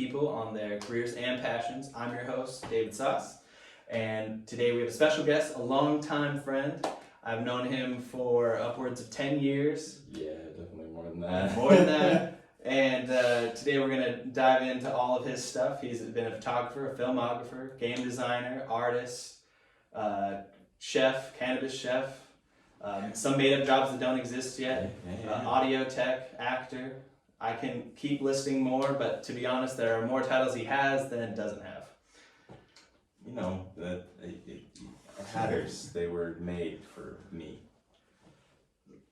people on their careers and passions. I'm your host, David Sauce, and today we have a special guest, a longtime friend. I've known him for upwards of 10 years. Yeah, definitely more than that. More than that. And today we're going to dive into all of his stuff. He's been a photographer, a filmographer, game designer, artist, chef, cannabis chef, some made-up jobs that don't exist yet, audio tech, actor. I can keep listing more, but to be honest, there are more titles he has than doesn't have. You know, hatters, they were made for me.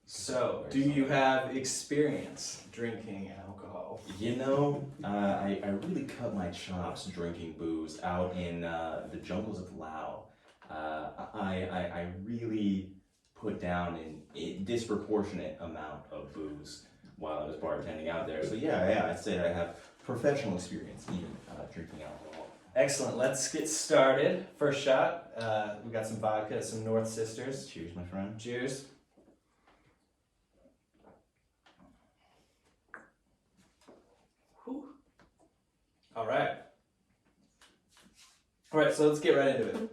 So, do you have experience drinking alcohol? You know, I really cut my chops drinking booze out in the jungles of Laos. I really put down a disproportionate amount of booze while I was bartending out there. So yeah, I'd say I have professional experience even drinking alcohol. Excellent. Let's get started. First shot. We got some vodka, some North Sisters. Cheers, my friend. Cheers. Whew. All right, so let's get right into it.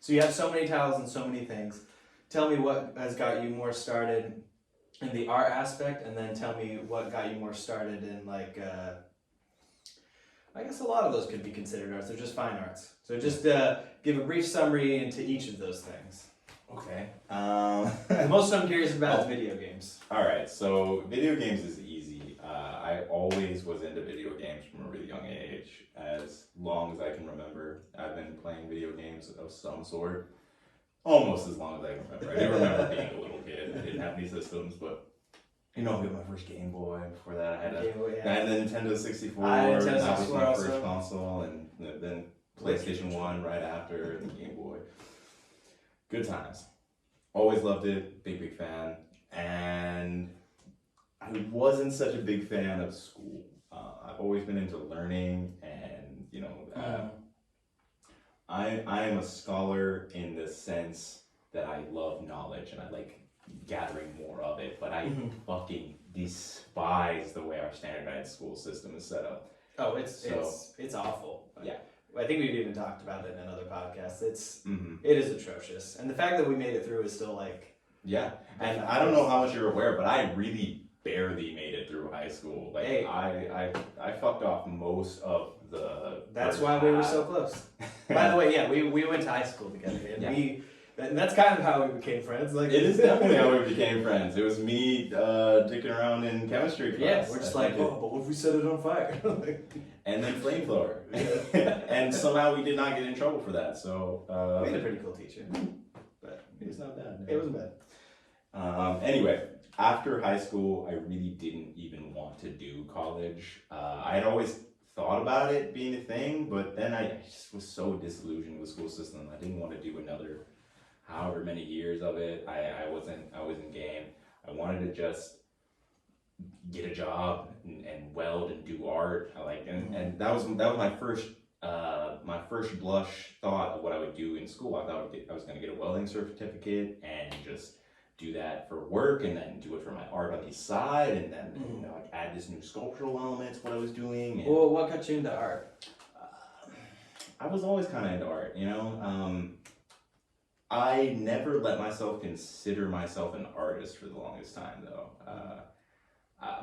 So you have so many titles and so many things. Tell me what has got you more started in the art aspect, and then tell me what got you more started in I guess a lot of those could be considered arts. They're just fine arts. So just give a brief summary into each of those things. Okay. The most I'm curious about is video games. All right, so video games is easy. I always was into video games from a really young age. As long as I can remember, I've been playing video games of some sort. Almost as long as I can remember. I do remember being a little kid. I didn't have any systems, but you know, I got my first Game Boy. Before that, I had I had the Nintendo 64. That was my first console, and then PlayStation 1 right after, and the Game Boy. Good times. Always loved it. Big fan. And I wasn't such a big fan of school. I've always been into learning, and you know, I am a scholar in the sense that I love knowledge and I like gathering more of it, but I fucking despise the way our standardized school system is set up. Oh, it's awful. Yeah. I think we've even talked about it in another podcast. It is atrocious, and the fact that we made it through is still like. Yeah, and I don't know how much you're aware, but I really barely made it through high school. Like, hey. I fucked off most of the. That's why we were so close. By the way, yeah, we went to high school together, and and that's kind of how we became friends. Like, it is definitely how we became friends. It was me dicking around in chemistry class. Yeah, we're just but what if we set it on fire? And then flamethrower. And somehow we did not get in trouble for that. So we had a pretty cool teacher, but it was not bad. It wasn't bad. Anyway, after high school, I really didn't even want to do college. I had always thought about it being a thing, but then I just was so disillusioned with the school system. I didn't want to do another however many years of it. I wasn't game. I wanted to just get a job and weld and do art. And that was my first blush thought of what I would do in school. I thought I was going to get a welding certificate and just do that for work, and then do it for my art on the side, and then you know, like add this new sculptural element to what I was doing. And, well, what got you into art? I was always kind of into art, you know. I never let myself consider myself an artist for the longest time, though.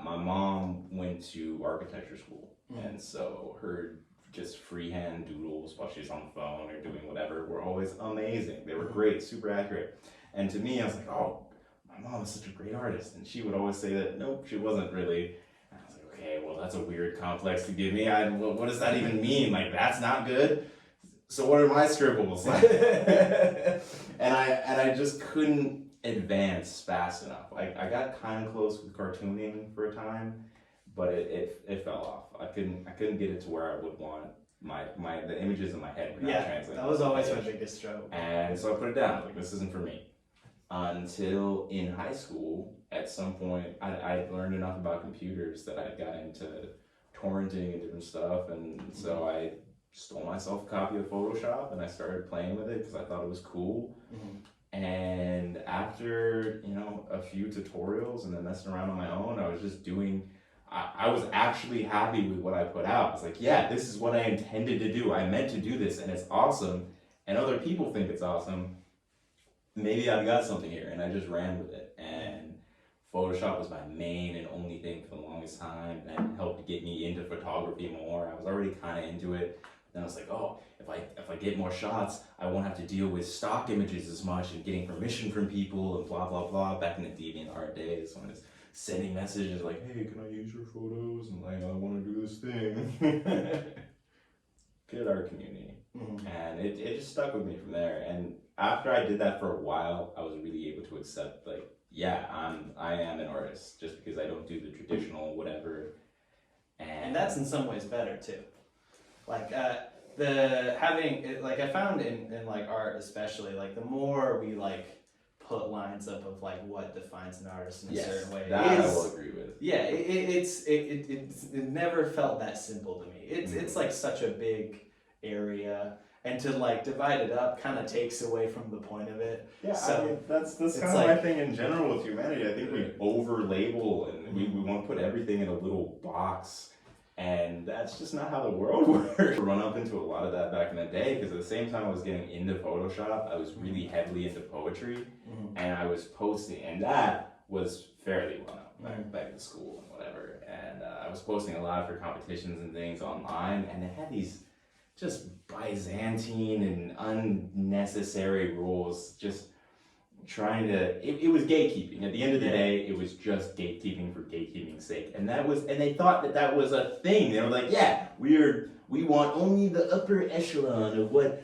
My mom went to architecture school, and so her just freehand doodles while she's on the phone or doing whatever were always amazing. They were great, super accurate. And to me, I was like, oh, my mom is such a great artist. And she would always say that, nope, she wasn't really. And I was like, okay, well, that's a weird complex to give me. What does that even mean? Like, that's not good? So what are my scribbles? And I just couldn't advance fast enough. I got kind of close with cartooning for a time, but it fell off. I couldn't get it to where I would want the images in my head were not translating. That was always my biggest struggle. And so I put it down. Like, this isn't for me. Until in high school, at some point, I learned enough about computers that I got into torrenting and different stuff, and so I stole myself a copy of Photoshop and I started playing with it because I thought it was cool. And after, you know, a few tutorials and then messing around on my own, I I was actually happy with what I put out. It's like, yeah, this is what I intended to do. I meant to do this, and it's awesome. And other people think it's awesome. Maybe I've got something here, and I just ran with it. And Photoshop was my main and only thing for the longest time, and it helped get me into photography more. I was already kind of into it. Then I was like, oh, if I get more shots, I won't have to deal with stock images as much and getting permission from people and blah blah blah. Back in the DeviantArt days, when it's sending messages like, hey, can I use your photos? And like, I want to do this thing. Good art community. Mm-hmm. And it just stuck with me from there. And after I did that for a while, I was really able to accept, like, yeah, I am an artist, just because I don't do the traditional whatever. And that's in some ways better too. Like I found in like art especially, like the more we like put lines up of like what defines an artist in a certain way. That I will agree with. Yeah, it never felt that simple to me. It's like such a big area, and to like divide it up kind of takes away from the point of it. Yeah, so I mean, that's kind of my thing in general with humanity. I think we over label and we want to put everything in a little box. And that's just not how the world works. I run up into a lot of that back in the day, because at the same time I was getting into Photoshop, I was really heavily into poetry, and I was posting, and that was fairly well known back in school and whatever. And I was posting a lot for competitions and things online, and it had these just Byzantine and unnecessary rules, just trying to, it was gatekeeping. At the end of the day, it was just gatekeeping for gatekeeping's sake. And they thought that was a thing. They were like, yeah, we want only the upper echelon of what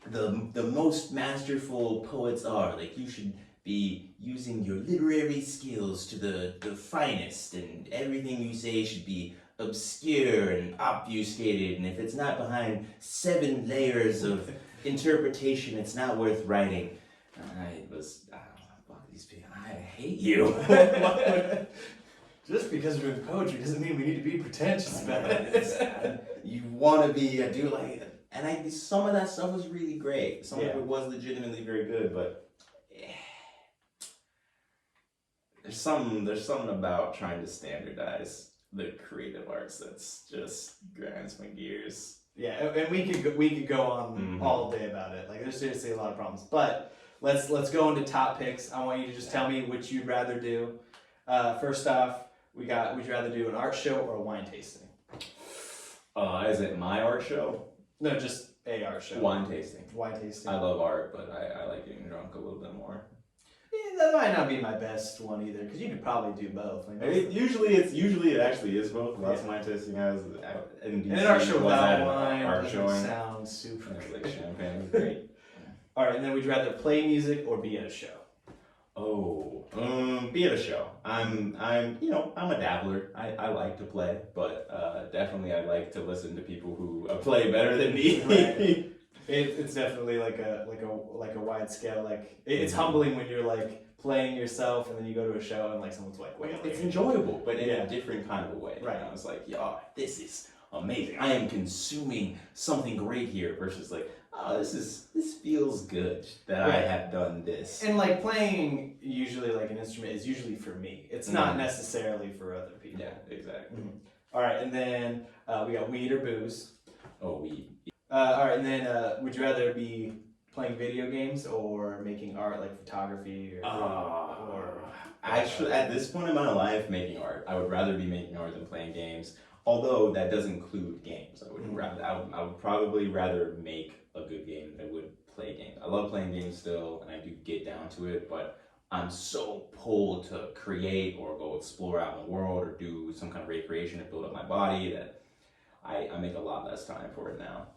the most masterful poets are. Like, you should be using your literary skills to the finest, and everything you say should be obscure and obfuscated, and if it's not behind 7 layers of interpretation, it's not worth writing. Fuck these people, I hate you. Just because we're doing poetry doesn't mean we need to be pretentious about it. You want to be a dude like, and some of that stuff was really great. Some of it was legitimately very good, but there's something about trying to standardize the creative arts that's just grinds my gears. Yeah, and we could go on all day about it. Like, there's seriously a lot of problems, but let's go into top picks. I want you to just tell me which you'd rather do. First off, would you rather do an art show or a wine tasting? Is it my art show? No, just a art show. Wine tasting. Wine tasting. I love art, but I like getting drunk a little bit more. Yeah, that might not be my best one either, because you could probably do both. Like, usually it actually is both. Lots of wine tasting has in DC. And an art show without wine art showing sounds super like champagne is great. All right, and then would you rather play music or be at a show? Oh, be at a show. I'm a dabbler. I like to play, but definitely I like to listen to people who play better than me. Right. It's definitely like a wide scale. Like, it's humbling when you're like playing yourself and then you go to a show and like someone's like, wait. It's enjoyable, but in a different kind of a way. Right. I was like, yeah, this is amazing. I am consuming something great here versus like, oh, this feels good that I have done this. And like playing usually like an instrument is usually for me. It's not necessarily for other people. Yeah, exactly. All right, and then we got weed or booze. Oh, weed. All right, and then would you rather be playing video games or making art, like photography or actually, at this point in my life, making art. I would rather be making art than playing games. Although that does include games. I would probably rather make a good game than I would play games. I love playing games still, and I do get down to it, but I'm so pulled to create or go explore out in the world or do some kind of recreation to build up my body that I make a lot less time for it now.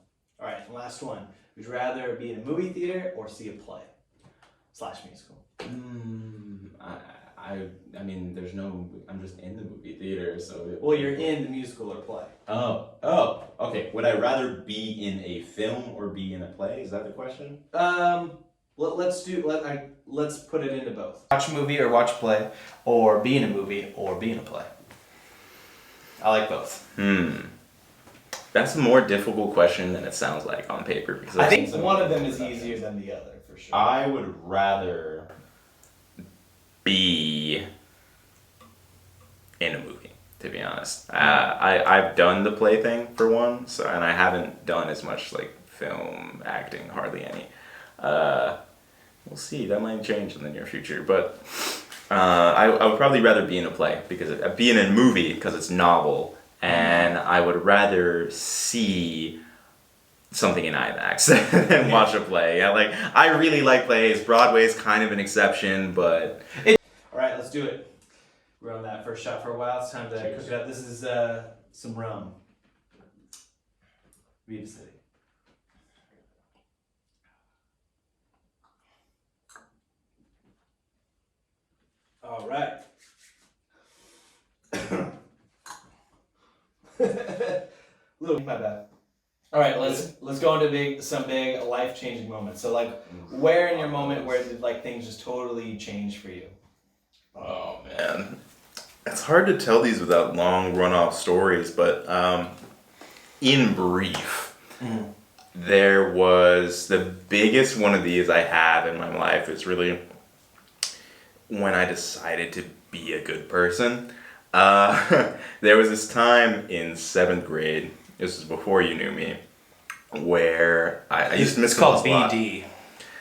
All right, last one. Would you rather be in a movie theater or see a play / musical? I mean, I'm just in the movie theater, so. Well, you're in the musical or play. Oh, okay. Would I rather be in a film or be in a play? Is that the question? Let's put it into both. Watch a movie or watch a play, or be in a movie or be in a play. I like both. That's a more difficult question than it sounds like on paper. Because I think one of them is easier than the other, for sure. I would rather be in a movie. to be honest. I've done the play thing for one, so, and I haven't done as much like film acting, hardly any. We'll see, that might change in the near future, but I would probably rather be in a play, because be in a movie because it's novel, and I would rather see something in IMAX than watch a play. Yeah, like I really like plays. Broadway's kind of an exception, but All right, let's do it. We're on that first shot for a while. It's time to cook it up. This is some rum. Viva City. All right. Luke, my bad. All right, let's go into some big life-changing moments. So, like, where in your moment where did like things just totally change for you? oh man, it's hard to tell these without long run-off stories. But in brief, there was the biggest one of these I have in my life is really when I decided to be a good person. There was this time in 7th grade, this was before you knew me, where I used to miss It's called calls a lot. BD.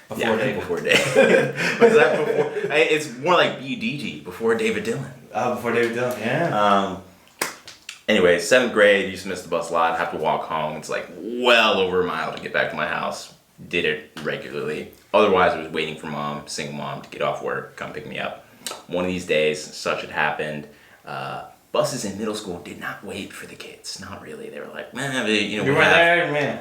Before David. Was that before? It's more like BDT, before David Dylan. Oh, before David Dylan, yeah. Anyway, 7th grade, used to miss the bus a lot, have to walk home. It's like well over a mile to get back to my house. Did it regularly. Otherwise, I was waiting for mom, single mom, to get off work, come pick me up. One of these days, such had happened. Buses in middle school did not wait for the kids. Not really. They were like, man,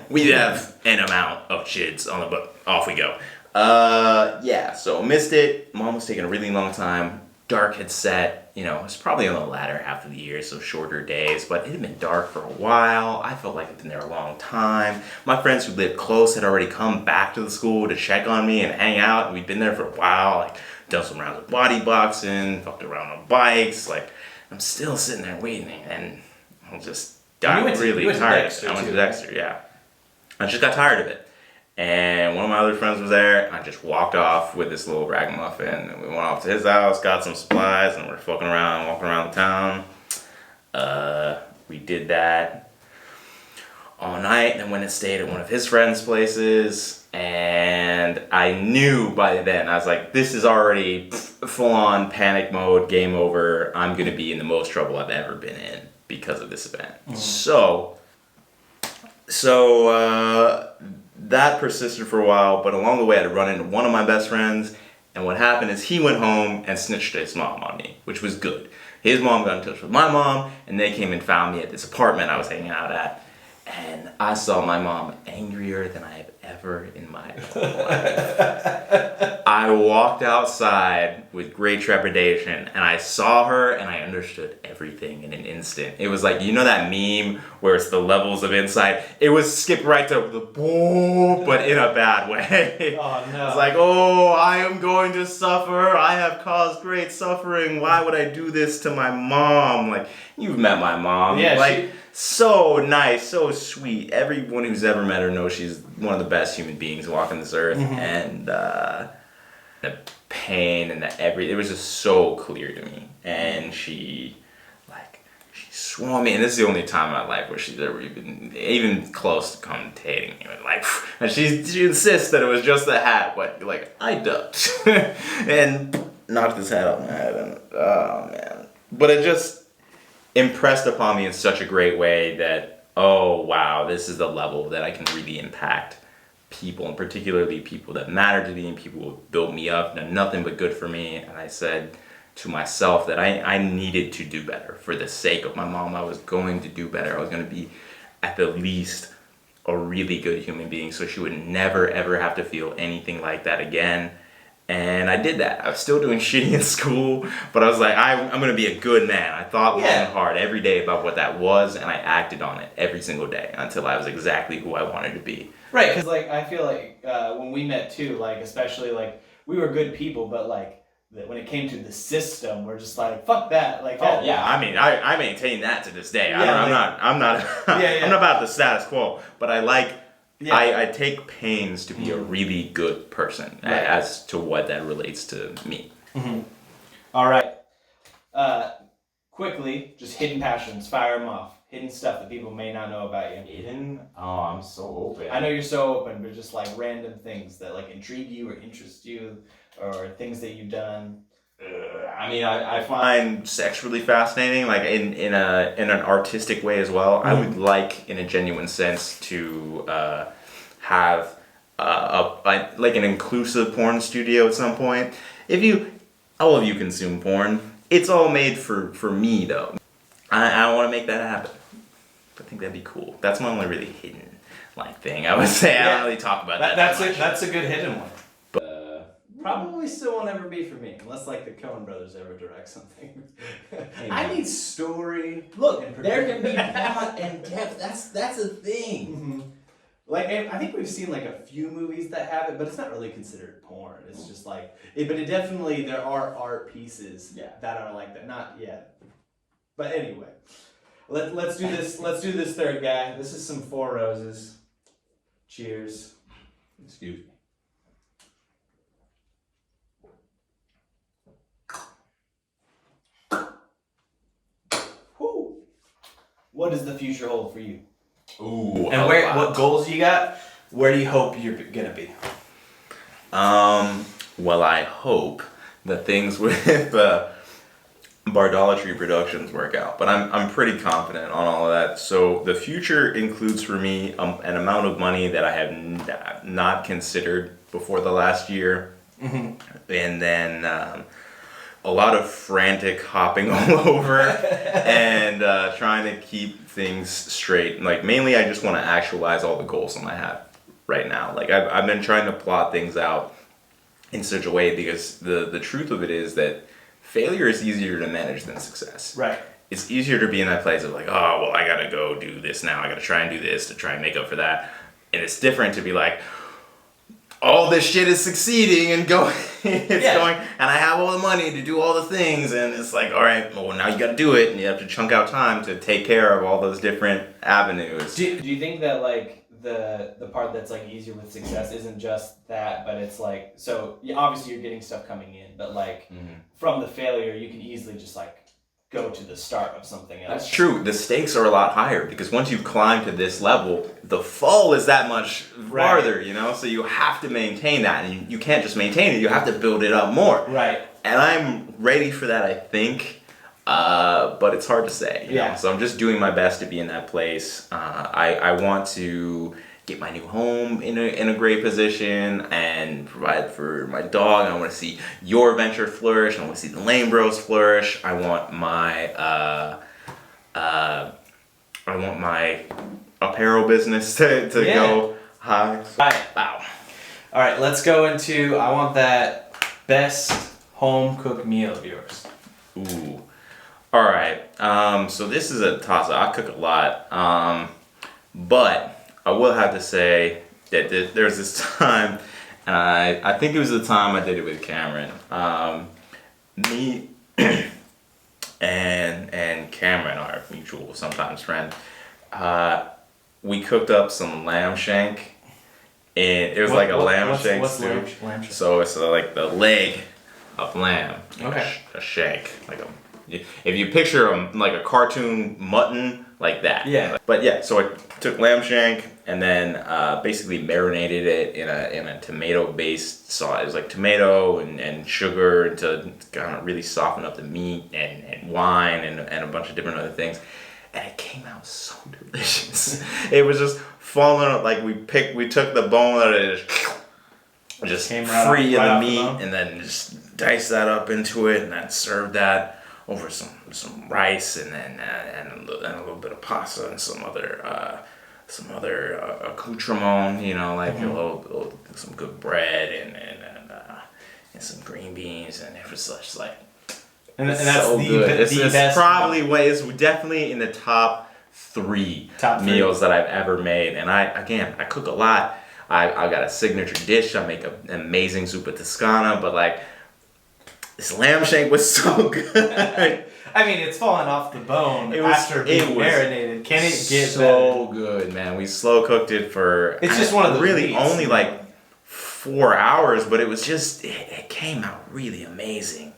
we have an amount of kids on the bus. Off we go. Yeah, so missed it. Mom was taking a really long time. Dark had set. You know, it was probably on the latter half of the year, so shorter days, but it had been dark for a while. I felt like I'd been there a long time. My friends who lived close had already come back to the school to check on me and hang out, and we'd been there for a while, like done some rounds of body boxing, fucked around on bikes, like I'm still sitting there waiting, and I'm just really tired. I went to Dexter, yeah. I just got tired of it. And one of my other friends was there, and I just walked off with this little ragamuffin, and we went off to his house, got some supplies, and we're fucking around, walking around the town. We did that all night, and then went and stayed at one of his friends' places, and I knew by then, I was like, this is already full-on panic mode, game over, I'm gonna be in the most trouble I've ever been in because of this event. So that persisted for a while, but along the way I had run into one of my best friends, and what happened is he went home and snitched his mom on me, which was good. His mom got in touch with my mom, and they came and found me at this apartment I was hanging out at, and I saw my mom angrier than I have ever in my life. I walked outside with great trepidation, and I saw her, and I understood everything in an instant. It was like, you know that meme where it's the levels of insight? It was skip right to the boom, but in a bad way. Oh no. It's like, oh, I am going to suffer. I have caused great suffering. Why would I do this to my mom? Like, you've met my mom. Yeah, like, so nice, so sweet. Everyone who's ever met her knows she's one of the best human beings walking this earth. And the pain and it was just so clear to me. And she swore me, and this is the only time in my life where she's ever even close to come hating me. Like, and she insists that it was just the hat, but like I ducked and knocked this hat off my head, and oh man. But it just impressed upon me in such a great way that, oh wow, this is the level that I can really impact people, and particularly people that matter to me and people who built me up, done nothing but good for me. And I said to myself that I needed to do better for the sake of my mom. I was going to do better. I was going to be at the least a really good human being, so she would never ever have to feel anything like that again. And I did that. I was still doing shitty in school, but I was like, I'm going to be a good man. I thought long and hard every day about what that was, and I acted on it every single day until I was exactly who I wanted to be. Right, because like I feel like when we met too, like especially like we were good people, but like when it came to the system, we're just like, fuck that. Like, oh yeah, I mean, I maintain that to this day. Yeah, I'm not I'm not about the status quo, but I take pains to be a really good person as to what that relates to me. All right, quickly, just hidden passions, fire them off. Hidden stuff that people may not know about you. Hidden? Oh, I'm so open. I know you're so open, but just like random things that like intrigue you or interest you, or things that you've done. I mean, I find sex really fascinating, like in an artistic way as well. I would like, in a genuine sense, to have like an inclusive porn studio at some point. All of you consume porn. It's all made for me though. I want to make that happen. I think that'd be cool. That's my only really hidden thing. I would say I don't really talk about that. That's a good hidden one. But Probably still won't ever be for me, unless like the Coen brothers ever direct something. I need story. look, there can be plot and depth. That's a thing. Mm-hmm. Like I think we've seen like a few movies that have it, but it's not really considered porn. It's just like but it definitely there are art pieces that are like that. Not yet. But anyway, let's do this. Let's do this third guy. This is some Four Roses. Cheers. Excuse me. Whew. What does the future hold for you? Ooh. And what goals you got? Where do you hope you're gonna be? Well, I hope that things with Bardolatry Productions work out, but I'm pretty confident on all of that. So the future includes for me an amount of money that I have not considered before the last year, and then a lot of frantic hopping all over and trying to keep things straight. Like mainly, I just want to actualize all the goals that I have right now. Like I've been trying to plot things out in such a way because the truth of it is that failure is easier to manage than success. Right. It's easier to be in that place of like, oh, well, I gotta go do this now. I gotta try and do this to try and make up for that. And it's different to be like, all this shit is succeeding and going, going, and I have all the money to do all the things. And it's like, all right, well, now you gotta do it. And you have to chunk out time to take care of all those different avenues. Do you think that like the part that's like easier with success isn't just that, but it's like, so obviously you're getting stuff coming in, but like from the failure you can easily just like go to the start of something else. That's true. The stakes are a lot higher because once you climb to this level, the fall is that much farther, you know? So you have to maintain that, and you can't just maintain it, you have to build it up more. Right. And I'm ready for that, I think. But it's hard to say. You know? So I'm just doing my best to be in that place. I want to get my new home in a great position and provide for my dog. I want to see your venture flourish. I want to see the Lanebros flourish. I want my apparel business to go high. Wow. All right, let's go into. I want that best home cooked meal of yours. Ooh. All right. So this is a toss-up. I cook a lot, but I will have to say that there's this time, and I think it was the time I did it with Cameron. Me and Cameron, our mutual sometimes friend, we cooked up some lamb shank, and it was like a lamb shank stew. Lamb shank? So it's like the leg of lamb, Okay. a shank, if you picture like a cartoon mutton, like that. Yeah. But yeah, so I took lamb shank and then basically marinated it in a tomato-based sauce. It was like tomato and sugar to kind of really soften up the meat and wine and a bunch of different other things. And it came out so delicious. It was just falling up, like we took the bone out of it, just Came free right of the off the meat, bone. and then just dice that up into it, and then serve that over some rice, and then and a little bit of pasta and some other accoutrement, you know, like some good bread and some green beans, and it was such like. And that's so the good. It's best. probably it's definitely in the top three meals that I've ever made. And I cook a lot. I got a signature dish. I make an amazing zuppa toscana, but like this lamb shank was so good. I mean, it's falling off the bone after being marinated. Can it get so better? good, man? We slow cooked it for It's just one of those really meats, only you like know? 4 hours, but it was just, it came out really amazing.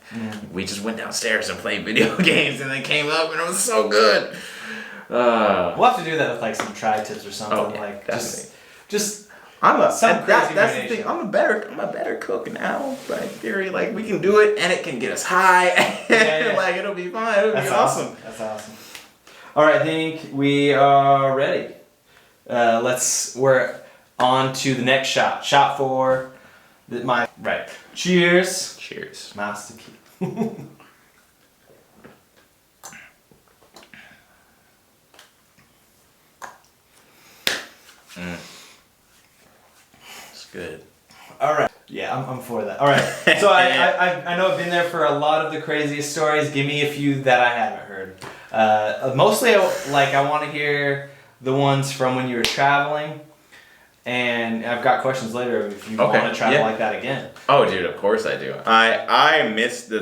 We just went downstairs and played video games and then came up and it was so good. We'll have to do that with like some tri-tips or something. Oh, yeah, like definitely. just That's the combination. thing. I'm a better cook now. Like theory, like we can do it and it can get us high. Yeah. Like it'll be fine. It'll be awesome. That's awesome. All right, I think we are ready. We're on to the next shot. Shot 4. Right. Cheers. Cheers. Master Key. It's good. All right. Yeah, I'm for that. All right. So I know I've been there for a lot of the craziest stories. Give me a few that I haven't heard. Mostly, I want to hear the ones from when you were traveling. And I've got questions later if you want to travel like that again. Oh, dude, of course I do. I missed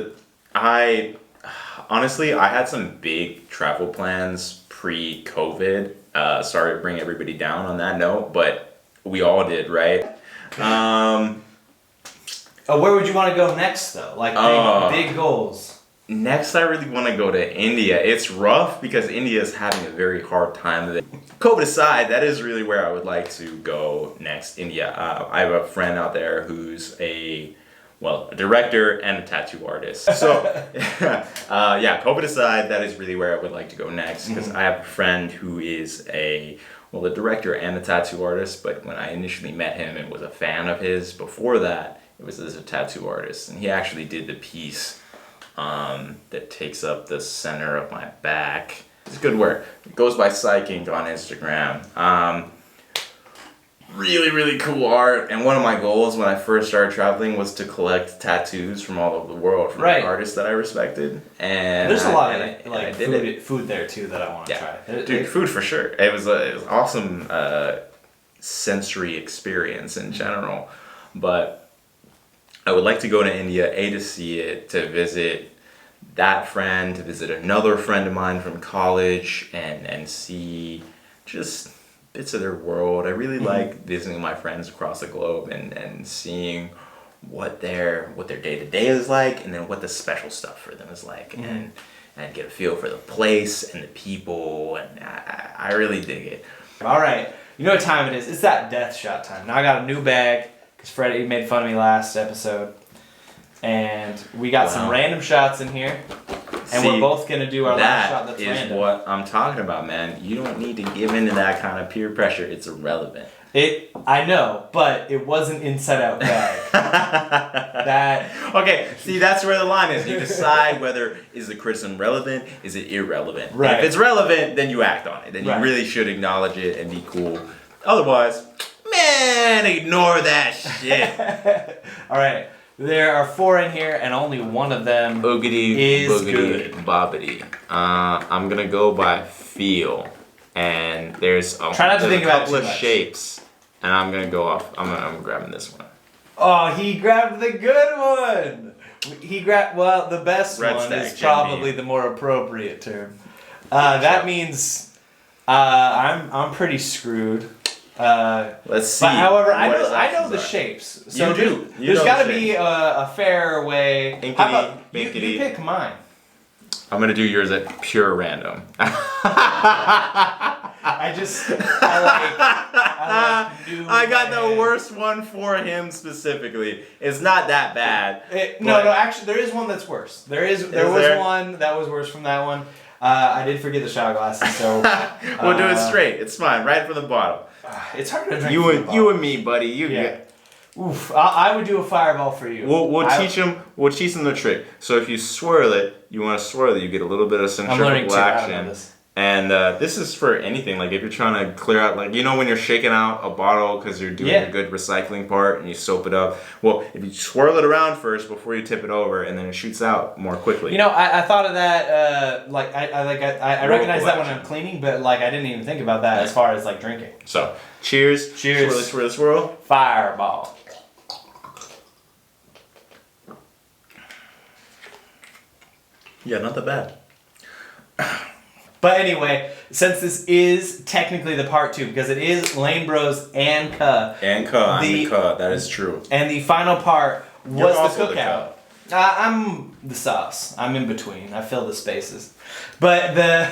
honestly, I had some big travel plans pre-COVID. Sorry to bring everybody down on that note, but we all did, right? Where would you want to go next, though? Like big goals. Next, I really want to go to India. It's rough because India is having a very hard time of it. COVID aside, that is really where I would like to go next, India. I have a friend out there who's a director and a tattoo artist. So, COVID aside, that is really where I would like to go next because I have a friend who is a director and a tattoo artist, but when I initially met him and was a fan of his before that, it was as a tattoo artist. And he actually did the piece that takes up the center of my back. It's good work. It goes by Psyching on Instagram. Really, really cool art. And one of my goals when I first started traveling was to collect tattoos from all over the world from artists that I respected. And there's a lot of food there too that I want to try. Dude, food for sure. It was an awesome sensory experience in general. But I would like to go to India, to see it, to visit that friend, to visit another friend of mine from college, and see just bits of their world. I really like visiting my friends across the globe and seeing what their day-to-day is like, and then what the special stuff for them is like, and get a feel for the place and the people, and I really dig it. All right, you know what time it is. It's that death shot time. Now I got a new bag because Freddie made fun of me last episode, and we got some random shots in here. And we're both going to do our last shot that's random. That is what I'm talking about, man. You don't need to give in to that kind of peer pressure. It's irrelevant. I know, but it wasn't Inside Out bag. Okay, see, that's where the line is. You decide whether is the criticism relevant, is it irrelevant. Right. And if it's relevant, then you act on it. Then you really should acknowledge it and be cool. Otherwise, man, ignore that shit. All right. There are 4 in here, and only one of them is good. Bobbity. I'm gonna go by feel, and there's a couple of shapes, and I'm gonna go off. I'm grabbing this one. Oh, he grabbed the good one. The best Red one stack, is probably the more appropriate term. That means I'm pretty screwed. Let's see. But however, I know the shapes. So there's got to be a fair way. How about you pick mine? I'm gonna do yours at pure random. I got the worst one for him specifically. It's not that bad. No, actually, there is one that's worse. There was one that was worse from that one. I did forget the shot glasses, so we'll do it straight. It's fine, right from the bottom. It's hard to drink. You and me, buddy. You get. Oof! I would do a fireball for you. We'll teach him. We'll teach him the trick. So if you swirl it, you want to swirl it. You get a little bit of centrifugal action. And this is for anything. Like if you're trying to clear out, like when you're shaking out a bottle because you're doing a good recycling part and you soap it up. Well, if you swirl it around first before you tip it over, and then it shoots out more quickly. I thought of that. I recognize that when I'm cleaning, but I didn't even think about that as far as drinking. So cheers. Swirl. Fireball. Yeah, not that bad. But anyway, since this is technically the part 2, because it is Lanebros and Cuh. And Cuh, I'm the Cuh. That is true. And the final part You're was also the the cookout. I'm the sauce. I'm in between. I fill the spaces. But the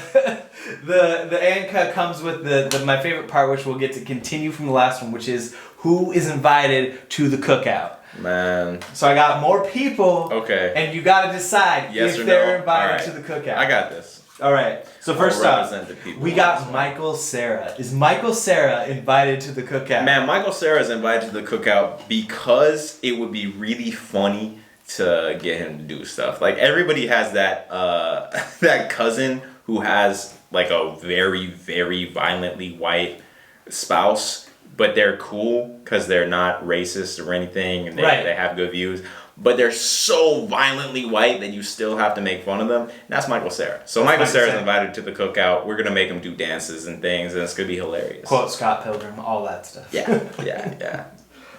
and Cuh comes with the my favorite part, which we'll get to continue from the last one, which is who is invited to the cookout. Man. So I got more people. Okay. And you got to decide Yes if or they're no. invited Alright. to the cookout. I got this. All right. So first I'll off, represent the people we on got this one. Michael Cera. Is Michael Cera invited to the cookout? Man, Michael Cera is invited to the cookout because it would be really funny to get him to do stuff. Like everybody has that that cousin who has like a very, very violently white spouse, but they're cool because they're not racist or anything, and they have good views. But they're so violently white that you still have to make fun of them. And that's Michael Cera. So Michael Cera's invited to the cookout. We're gonna make him do dances and things, and it's gonna be hilarious. Quote Scott Pilgrim, all that stuff. Yeah.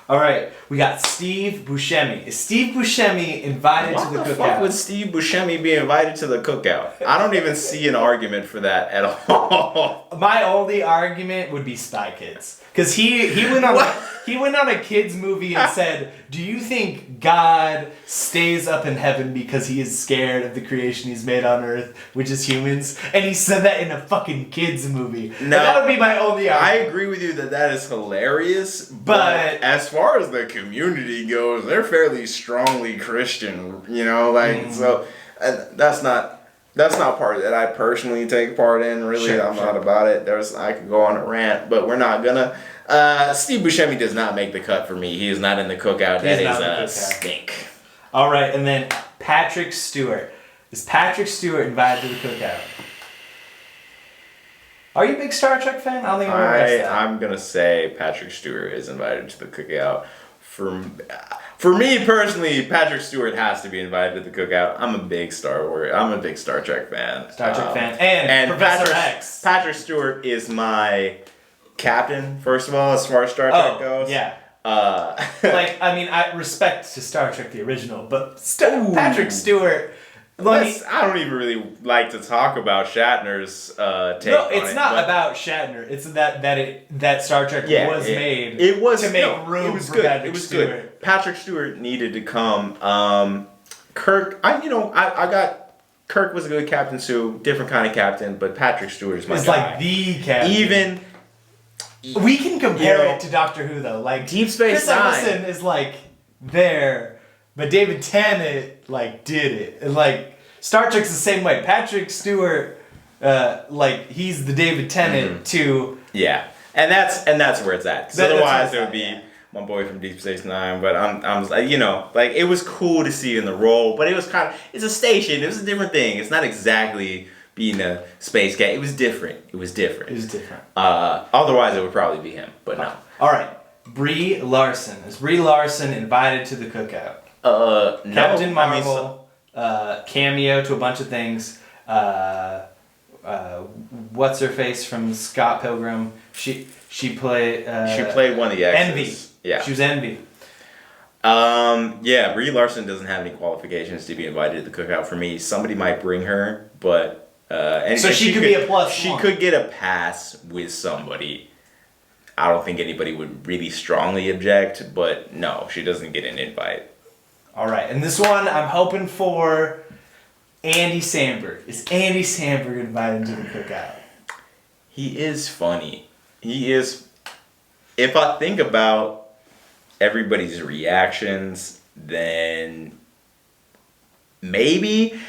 All right, we got Steve Buscemi. Is Steve Buscemi invited to the Why the cookout? fuck would Steve Buscemi be invited to the cookout? I don't even see an argument for that at all. My only argument would be Spy Kids, because he went on a kids movie and said, "Do you think God stays up in heaven because he is scared of the creation he's made on earth, which is humans?" And he said that in a fucking kids movie. No, that would be my only I argument. agree with you that is hilarious, but as far as the community goes, they're fairly strongly Christian, you know, like so that's not part that I personally take part in. Really, I'm not about it. I could go on a rant, but we're not gonna. Steve Buscemi does not make the cut for me. He is not in the cookout. That is a stink. All right, and then Patrick Stewart. Is Patrick Stewart invited to the cookout? Are you a big Star Trek fan? I don't think I've ever asked that. I'm gonna say Patrick Stewart is invited to the cookout. For me personally, Patrick Stewart has to be invited to the cookout. I'm a big Star Trek fan. Star Trek fan. And Professor X. Patrick Stewart is my captain, first of all, as far as Star Trek goes. Yeah. I respect to Star Trek the original, but Patrick Stewart. I don't even really like to talk about Shatner's take. No, it's on not it, about Shatner. It's that Star Trek was made. It was to make room for good. Patrick It was Stewart. good. Patrick Stewart needed to come. Kirk, I got Kirk was a good captain too, different kind of captain, but Patrick Stewart is my guy. It's like the captain. Even we can compare it to Doctor Who though. Like Deep Space Chris Nine Eccleston is like there, but David Tennant like did it, and like Star Trek's the same way. Patrick Stewart, he's the David Tennant to and that's where it's at. Because otherwise it would be yeah. my boy from Deep Space Nine. But I'm like it was cool to see in the role, but it was it's a station. It was a different thing. It's not exactly being a space cat. It was different. Otherwise it would probably be him, but no. All right, Brie Larson. Is Brie Larson invited to the cookout? No. Captain Marvel. Cameo to a bunch of things. What's her face from Scott Pilgrim? She played. She played one of the exes. Envy. Yeah. She was Envy. Brie Larson doesn't have any qualifications to be invited to the cookout for me. Somebody might bring her, but so she could be a plus. She could get a pass with somebody. I don't think anybody would really strongly object, but no, she doesn't get an invite. All right, and this one I'm hoping for Andy Samberg. Is Andy Samberg invited to the cookout? He is funny. He is. If I think about everybody's reactions, then maybe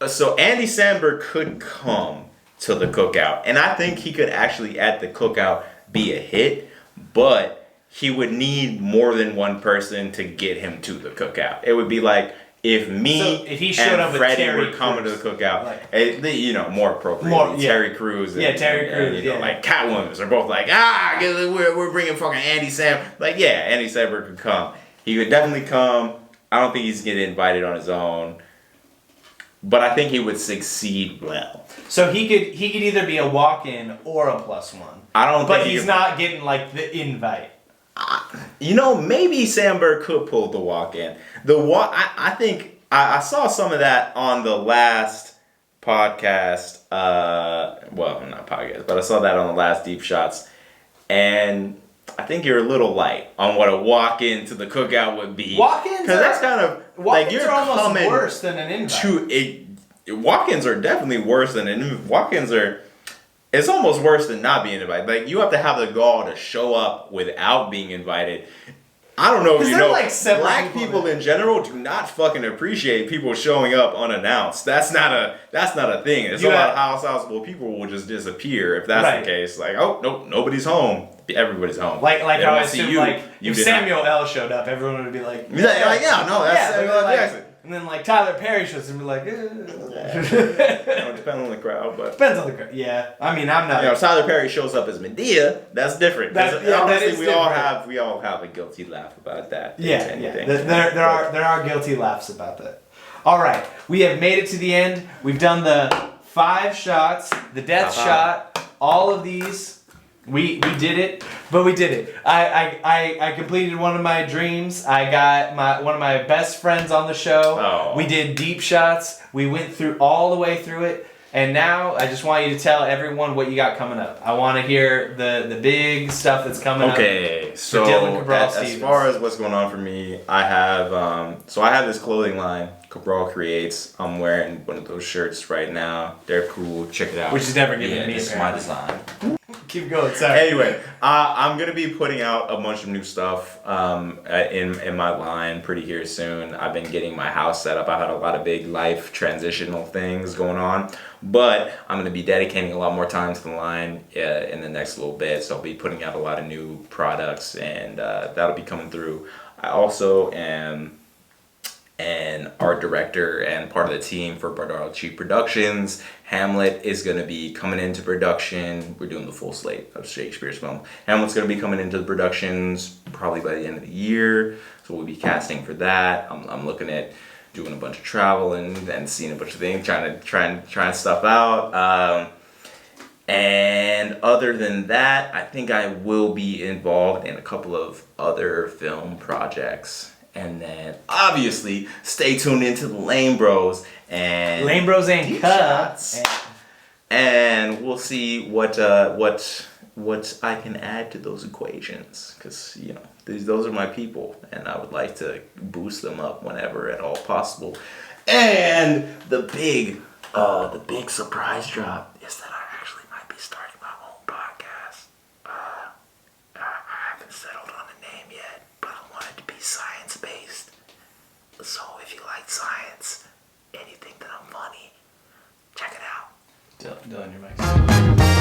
so Andy Samberg could come to the cookout, and I think he could actually at the cookout be a hit, but he would need more than one person to get him to the cookout. It would be like if he showed up and Freddie with Terry were coming Crews, to the cookout, more appropriately, Terry Crews and Terry Crews, like Catwoman are both like, we're bringing fucking Andy Sam. Like, yeah, Andy Samberg could come. He would definitely come. I don't think he's getting invited on his own, but I think he would succeed well. So he could either be a walk-in or a +1. I don't. But he's not getting like the invite. Maybe Samberg could pull the walk-in. I think I saw some of that on the last podcast. Well, not podcast, but I saw that on the last Deep Shots, and I think you're a little light on what a walk-in to the cookout would be. Walk-ins because that's kind of like you're almost coming worse than an invite. to a. Walk-ins are definitely worse than an walk-ins are. It's almost worse than not being invited. Like you have to have the gall to show up without being invited. I don't know if you know, like black people in general do not fucking appreciate people showing up unannounced. That's not a thing. It's a lot of houseable people will just disappear if that's the case. Like, oh nope, nobody's home. Everybody's home. Like how I assume if Samuel L. showed up, everyone would be like, that's Samuel L. Jackson. And then like Tyler Perry shows up and be like, It depends on the crowd, but depends on the crowd. Yeah, I mean I'm not. If Tyler Perry shows up as Medea, that's different. Honestly, we all have a guilty laugh about that. There are guilty laughs about that. All right, we have made it to the end. We've done the 5 shots, the death shot, all of these. We did it, but we did it. I completed one of my dreams. I got one of my best friends on the show. Oh. We did deep shots. We went through all the way through it. And now I just want you to tell everyone what you got coming up. I want to hear the big stuff that's coming up. Okay, so Dylan Cabral Stevens. As far as what's going on for me, I have I have this clothing line, Cabral Creates. I'm wearing one of those shirts right now. They're cool. Check it out. Which is never given me. This is my design. Keep going. Sorry. Anyway, I'm gonna be putting out a bunch of new stuff in my line pretty here soon. I've been getting my house set up. I've had a lot of big life transitional things going on, but I'm gonna be dedicating a lot more time to the line in the next little bit. So I'll be putting out a lot of new products, and that'll be coming through. I also am an art director and part of the team for Bardaro Cheap Productions. Hamlet is going to be coming into production. We're doing the full slate of Shakespeare's film. Hamlet's going to be coming into the productions probably by the end of the year, so we'll be casting for that. I'm looking at doing a bunch of travel and seeing a bunch of things, trying stuff out. And other than that, I think I will be involved in a couple of other film projects. And then, obviously, stay tuned into the Lanebros and Cuh. And we'll see what I can add to those equations, because those are my people, and I would like to boost them up whenever at all possible. And the big surprise drop is that I actually might be starting my own podcast. I haven't settled on a name yet, but I want it to be science-based. So if you like science, anything that I'm funny, check it out. Dylan, your mic.